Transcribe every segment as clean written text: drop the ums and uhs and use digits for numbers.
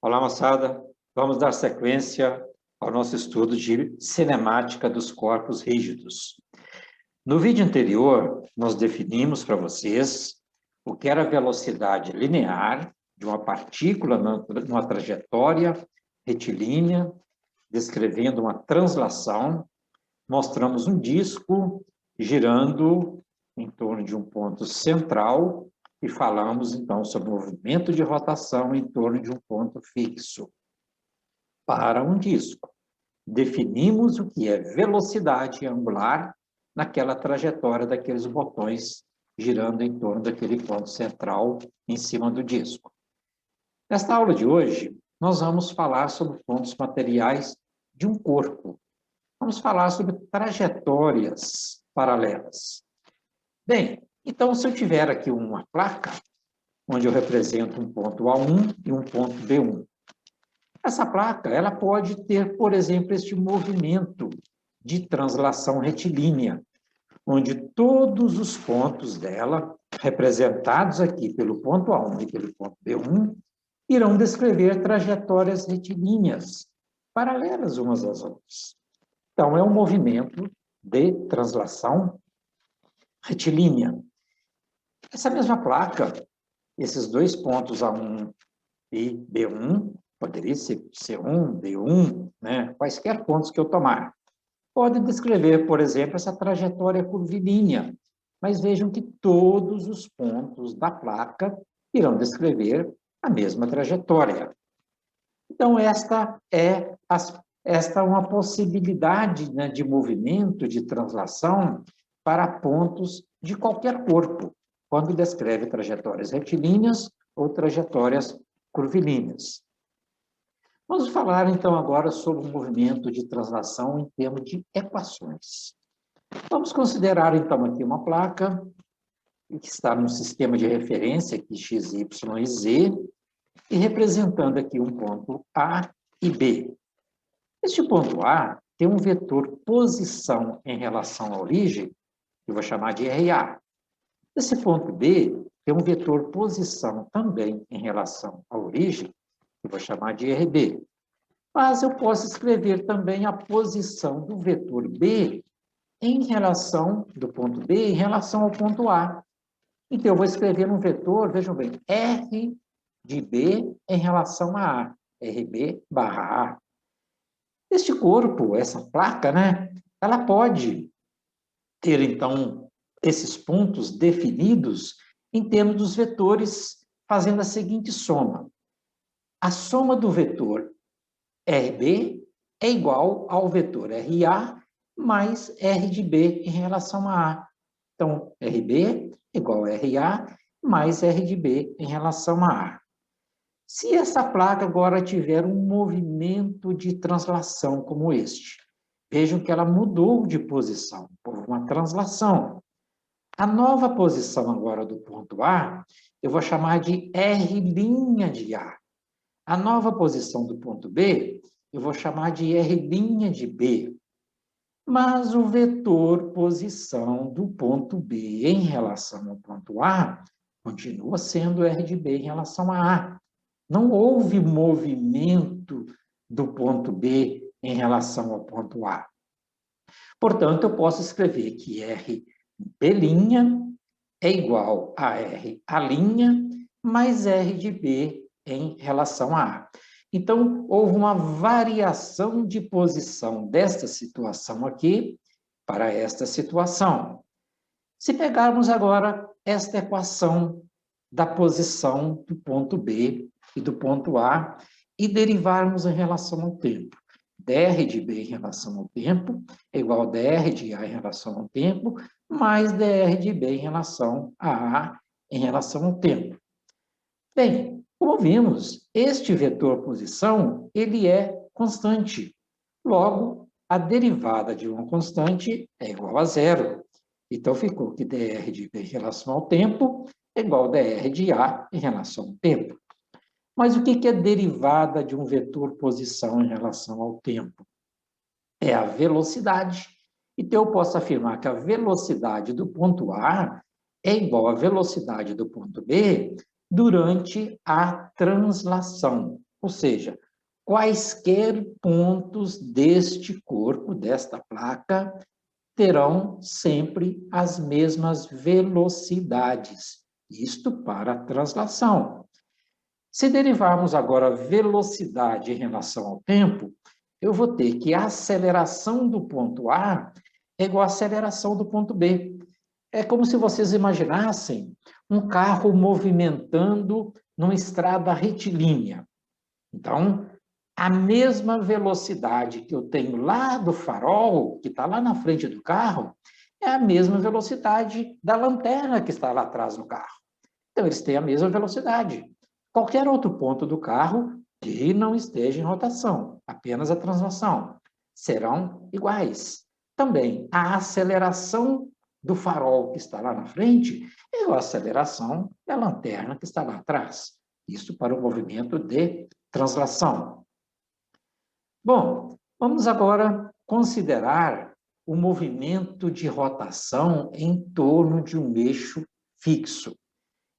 Olá, moçada. Vamos dar sequência ao nosso estudo de cinemática dos corpos rígidos. No vídeo anterior, nós definimos para vocês o que era a velocidade linear de uma partícula numa trajetória retilínea, descrevendo uma translação. Mostramos um disco girando em torno de um ponto central e falamos, então, sobre o movimento de rotação em torno de um ponto fixo para um disco. Definimos o que é velocidade angular naquela trajetória daqueles botões girando em torno daquele ponto central em cima do disco. Nesta aula de hoje, nós vamos falar sobre pontos materiais de um corpo. Vamos falar sobre trajetórias paralelas. Bem, então, se eu tiver aqui uma placa, onde eu represento um ponto A1 e um ponto B1, essa placa ela pode ter, por exemplo, este movimento de translação retilínea, onde todos os pontos dela, representados aqui pelo ponto A1 e pelo ponto B1, irão descrever trajetórias retilíneas, paralelas umas às outras. Então, é um movimento de translação retilínea. Essa mesma placa, esses dois pontos A1 e B1, poderia ser C1, D1, né? Quaisquer pontos que eu tomar. Pode descrever, por exemplo, essa trajetória curvilínea, mas vejam que todos os pontos da placa irão descrever a mesma trajetória. Então, esta é uma possibilidade, né, de movimento, de translação para pontos de qualquer corpo, quando descreve trajetórias retilíneas ou trajetórias curvilíneas. Vamos falar, então, agora sobre o movimento de translação em termos de equações. Vamos considerar, então, aqui uma placa que está num sistema de referência, aqui x, y e z, e representando aqui um ponto A e B. Este ponto A tem um vetor posição em relação à origem, que eu vou chamar de RA. Esse ponto B tem um vetor posição também em relação à origem, que eu vou chamar de RB. Mas eu posso escrever também a posição do vetor B em relação, do ponto B, em relação ao ponto A. Então, eu vou escrever um vetor, vejam bem, R de B em relação a A, RB barra A. Este corpo, essa placa, né, ela pode ter, então, esses pontos definidos em termos dos vetores, fazendo a seguinte soma. A soma do vetor RB é igual ao vetor RA mais R de B em relação a A. Então, RB é igual a RA mais R de B em relação a A. Se essa placa agora tiver um movimento de translação como este, vejam que ela mudou de posição, por uma translação. A nova posição agora do ponto A, eu vou chamar de R' de A. A nova posição do ponto B, eu vou chamar de R' de B. Mas o vetor posição do ponto B em relação ao ponto A continua sendo R de B em relação a A. Não houve movimento do ponto B em relação ao ponto A. Portanto, eu posso escrever que RB' é igual a RA' mais R de B em relação a A. Então, houve uma variação de posição desta situação aqui para esta situação. Se pegarmos agora esta equação da posição do ponto B e do ponto A e derivarmos em relação ao tempo. dr de B em relação ao tempo é igual a dr de A em relação ao tempo, mais dr de B em relação a A em relação ao tempo. Bem, como vimos, este vetor posição, ele é constante. Logo, a derivada de uma constante é igual a zero. Então, ficou que dr de B em relação ao tempo é igual a dr de A em relação ao tempo. Mas o que é derivada de um vetor posição em relação ao tempo? É a velocidade. Então, eu posso afirmar que a velocidade do ponto A é igual à velocidade do ponto B durante a translação, Ou seja, quaisquer pontos deste corpo, desta placa, terão sempre as mesmas velocidades. Isto para a translação. Se derivarmos agora a velocidade em relação ao tempo, eu vou ter que a aceleração do ponto A é igual à aceleração do ponto B. É como se vocês imaginassem um carro movimentando numa estrada retilínea. Então, a mesma velocidade que eu tenho lá do farol, que está lá na frente do carro, é a mesma velocidade da lanterna que está lá atrás no carro. Então, eles têm a mesma velocidade. Qualquer outro ponto do carro que não esteja em rotação, apenas a translação, serão iguais. Também, a aceleração do farol que está lá na frente é igual à aceleração da lanterna que está lá atrás. Isso para o movimento de translação. Bom, vamos agora considerar o movimento de rotação em torno de um eixo fixo.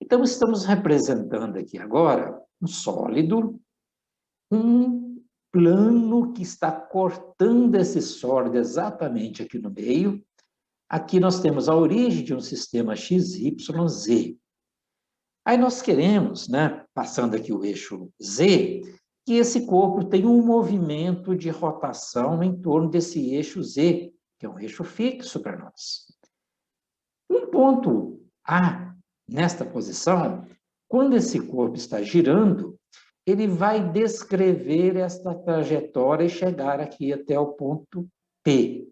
Então, estamos representando aqui agora um sólido, um plano que está cortando esse sólido exatamente aqui no meio. Aqui nós temos a origem de um sistema XYZ. Aí nós queremos, né, passando aqui o eixo Z, que esse corpo tenha um movimento de rotação em torno desse eixo Z, que é um eixo fixo para nós. Um ponto A, nesta posição, quando esse corpo está girando, ele vai descrever esta trajetória e chegar aqui até o ponto P.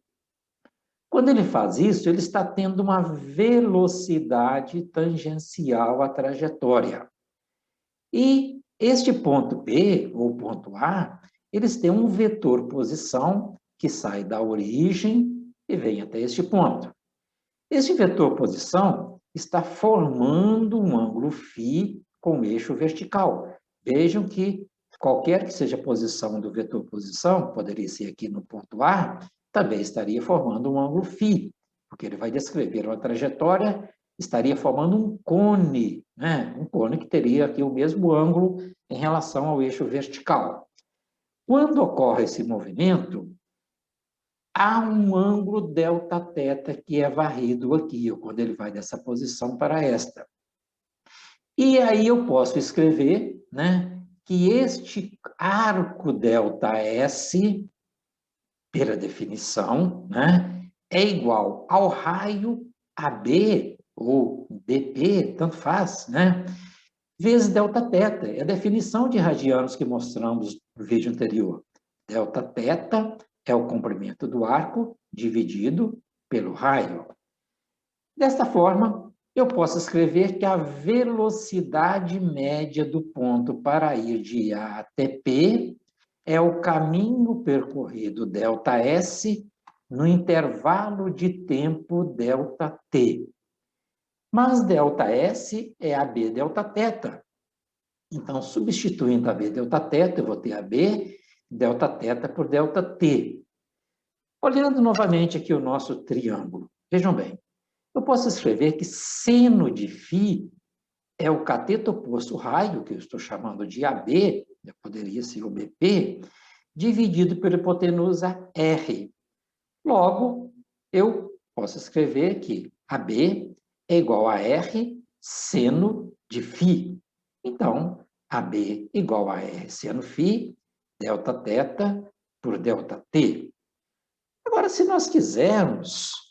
Quando ele faz isso, ele está tendo uma velocidade tangencial à trajetória. E este ponto B, ou ponto A, eles têm um vetor posição que sai da origem e vem até este ponto. Este vetor posição está formando um ângulo φ com eixo vertical. Vejam que qualquer que seja a posição do vetor posição, poderia ser aqui no ponto A, também estaria formando um ângulo φ, porque ele vai descrever uma trajetória, estaria formando um cone, né? Um cone que teria aqui o mesmo ângulo em relação ao eixo vertical. Quando ocorre esse movimento, há um ângulo delta-θ que é varrido aqui, quando ele vai dessa posição para esta. E aí eu posso escrever, né, que este arco ΔS, pela definição, né, é igual ao raio AB, ou BP, tanto faz, né, vezes Δθ. É a definição de radianos que mostramos no vídeo anterior. Δθ é o comprimento do arco dividido pelo raio. Desta forma, eu posso escrever que a velocidade média do ponto para ir de A até P é o caminho percorrido ΔS no intervalo de tempo ΔT. Mas ΔS é AB Δθ. Então, substituindo AB Δθ, eu vou ter AB Δθ por ΔT. Olhando novamente aqui o nosso triângulo, vejam bem, eu posso escrever que seno de φ é o cateto oposto raio, que eu estou chamando de AB, poderia ser o BP, dividido pela hipotenusa R. Logo, eu posso escrever que AB é igual a R seno de φ. Então, AB igual a R seno φ, Δθ por ΔT. Agora, se nós quisermos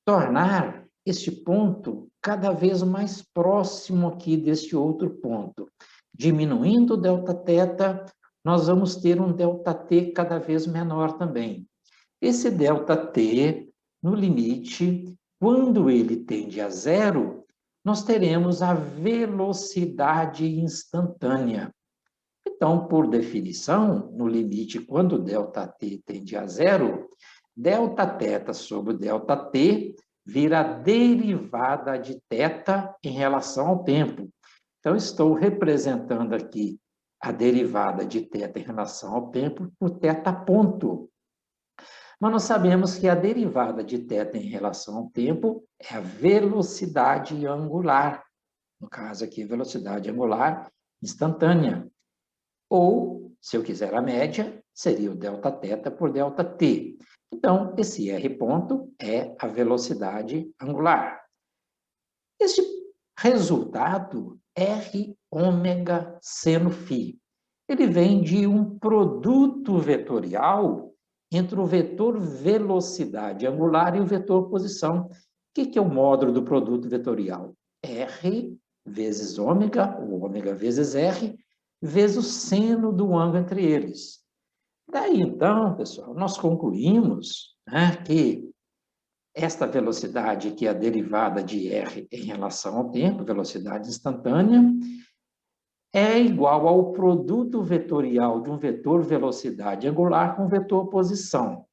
tornar este ponto cada vez mais próximo aqui deste outro ponto, diminuindo o Δθ, nós vamos ter um ΔT cada vez menor também. Esse ΔT, no limite, quando ele tende a zero, nós teremos a velocidade instantânea. Então, por definição, no limite, quando ΔT tende a zero, Δθ sobre ΔT vira a derivada de θ em relação ao tempo. Então, estou representando aqui a derivada de θ em relação ao tempo por θ ponto. Mas nós sabemos que a derivada de θ em relação ao tempo é a velocidade angular. No caso aqui, velocidade angular instantânea. Ou, se eu quiser a média, seria o Δθ por ΔT. Então, esse R ponto é a velocidade angular. Este resultado, R ômega seno φ, ele vem de um produto vetorial entre o vetor velocidade angular e o vetor posição. O que é o módulo do produto vetorial? R vezes ômega, ou ômega vezes R, vezes o seno do ângulo entre eles. Daí, então, pessoal, nós concluímos, né, que esta velocidade, que é a derivada de R em relação ao tempo, velocidade instantânea, é igual ao produto vetorial de um vetor velocidade angular com vetor posição.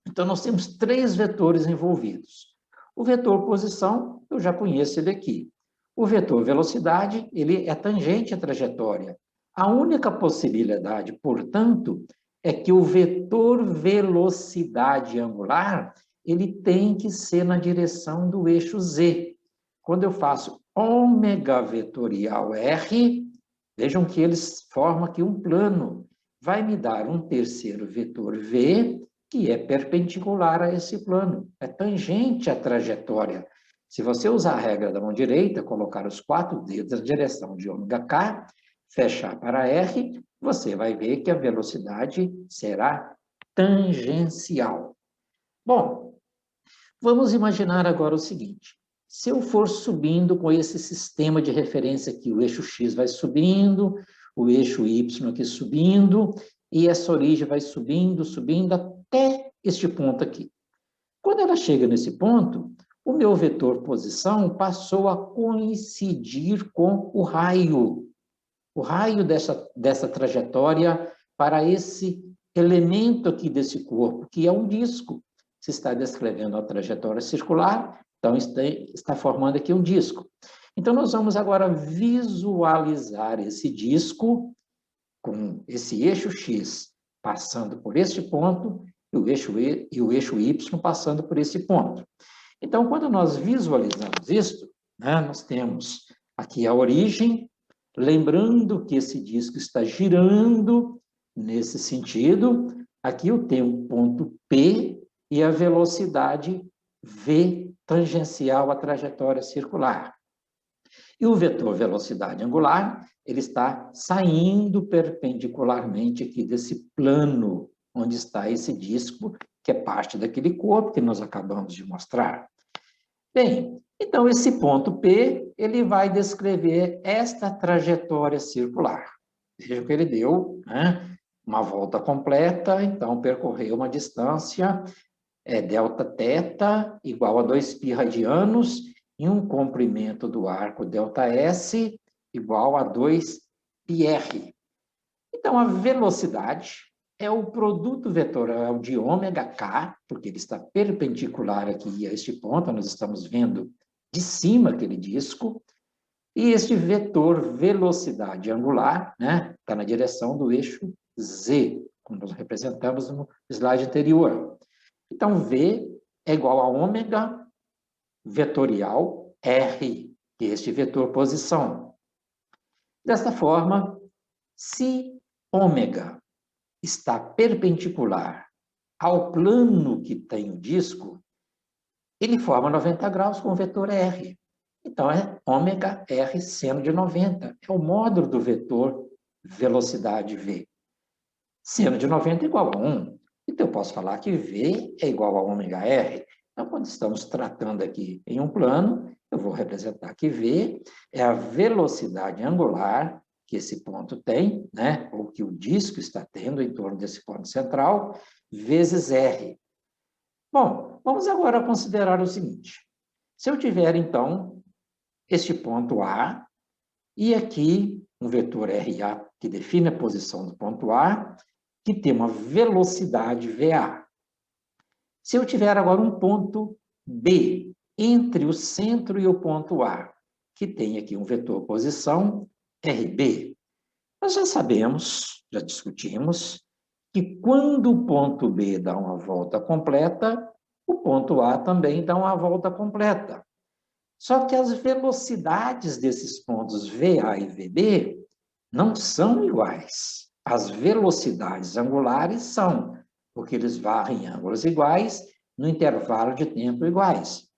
Então, nós temos três vetores envolvidos. O vetor posição, eu já conheço ele aqui. O vetor velocidade, ele é tangente à trajetória. A única possibilidade, portanto, é que o vetor velocidade angular, ele tem que ser na direção do eixo Z. Quando eu faço ômega vetorial R, vejam que eles formam aqui um plano. Vai me dar um terceiro vetor V, que é perpendicular a esse plano, é tangente à trajetória. Se você usar a regra da mão direita, colocar os 4 dedos na direção de ômega K, fechar para R, você vai ver que a velocidade será tangencial. Bom, vamos imaginar agora o seguinte. Se eu for subindo com esse sistema de referência aqui, o eixo X vai subindo, o eixo Y aqui subindo, e essa origem vai subindo, subindo, até este ponto aqui. Quando ela chega nesse ponto, o meu vetor posição passou a coincidir com o raio dessa trajetória para esse elemento aqui desse corpo, que é um disco. Se está descrevendo a trajetória circular, então está formando aqui um disco. Então, nós vamos agora visualizar esse disco com esse eixo X passando por este ponto e o eixo Y passando por esse ponto. Então, quando nós visualizamos isto, né, nós temos aqui a origem, lembrando que esse disco está girando nesse sentido, aqui eu tenho um ponto P e a velocidade V tangencial à trajetória circular. E o vetor velocidade angular, ele está saindo perpendicularmente aqui desse plano onde está esse disco, que é parte daquele corpo que nós acabamos de mostrar. Bem, então esse ponto P, ele vai descrever esta trajetória circular. Veja que ele deu, né, uma volta completa, então percorreu uma distância Δθ igual a 2π radianos e um comprimento do arco ΔS igual a 2πr. Então, a velocidade é o produto vetorial de ômega K, porque ele está perpendicular aqui a este ponto, nós estamos vendo de cima aquele disco, e este vetor velocidade angular, né, está na direção do eixo Z, como nós representamos no slide anterior. Então, V é igual a ômega vetorial R, que é este vetor posição. Desta forma, se ômega está perpendicular ao plano que tem o disco, ele forma 90 graus com o vetor R. Então, é ômega R seno de 90. É o módulo do vetor velocidade V. Seno de 90 é igual a 1. Então, eu posso falar que V é igual a ômega R. Então, quando estamos tratando aqui em um plano, eu vou representar que V é a velocidade angular que esse ponto tem, né, ou que o disco está tendo em torno desse ponto central, vezes R. Bom, vamos agora considerar o seguinte. Se eu tiver, então, este ponto A, e aqui um vetor RA, que define a posição do ponto A, que tem uma velocidade VA. Se eu tiver agora um ponto B, entre o centro e o ponto A, que tem aqui um vetor posição RB, nós já sabemos, já discutimos, que quando o ponto B dá uma volta completa, o ponto A também dá uma volta completa. Só que as velocidades desses pontos VA e VB não são iguais. As velocidades angulares são, porque eles varrem em ângulos iguais, no intervalo de tempo iguais.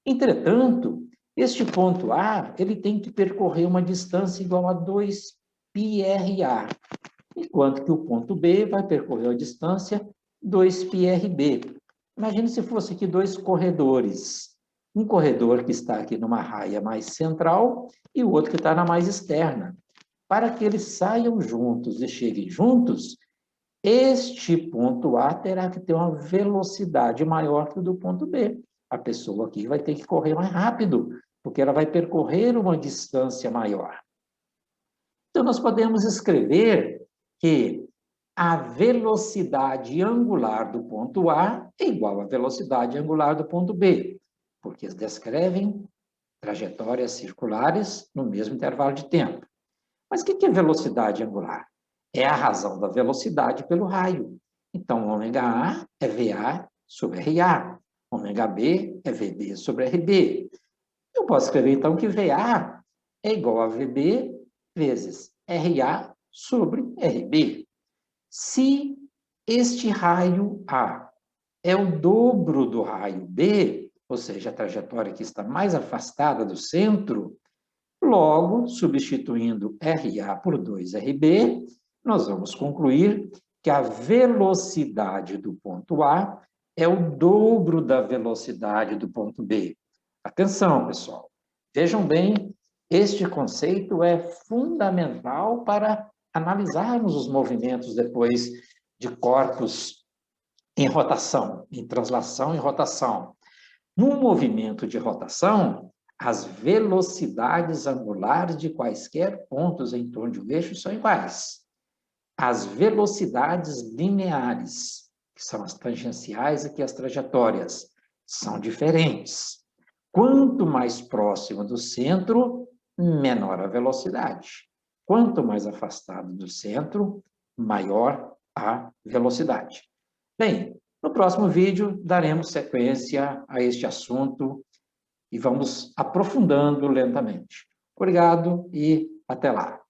Entretanto, este ponto A, ele tem que percorrer uma distância igual a 2πRA, enquanto que o ponto B vai percorrer a distância 2πRB. Imagine se fosse aqui dois corredores. Um corredor que está aqui numa raia mais central e o outro que está na mais externa. Para que eles saiam juntos e cheguem juntos, este ponto A terá que ter uma velocidade maior que o do ponto B. A pessoa aqui vai ter que correr mais rápido, porque ela vai percorrer uma distância maior. Então, nós podemos escrever que a velocidade angular do ponto A é igual à velocidade angular do ponto B, porque eles descrevem trajetórias circulares no mesmo intervalo de tempo. Mas o que é velocidade angular? É a razão da velocidade pelo raio. Então, ômega A é VA sobre RA. Ômega B é VB sobre RB. Eu posso escrever, então, que VA é igual a VB vezes RA sobre RB. Se este raio A é o dobro do raio B, ou seja, a trajetória que está mais afastada do centro, logo, substituindo RA por 2RB, nós vamos concluir que a velocidade do ponto A é o dobro da velocidade do ponto B. Atenção, pessoal. Vejam bem, este conceito é fundamental para analisarmos os movimentos depois de corpos em rotação, em translação e rotação. No movimento de rotação, as velocidades angulares de quaisquer pontos em torno de um eixo são iguais. As velocidades lineares, que são as tangenciais e que as trajetórias, são diferentes. Quanto mais próximo do centro, menor a velocidade. Quanto mais afastado do centro, maior a velocidade. Bem, no próximo vídeo daremos sequência a este assunto e vamos aprofundando lentamente. Obrigado e até lá.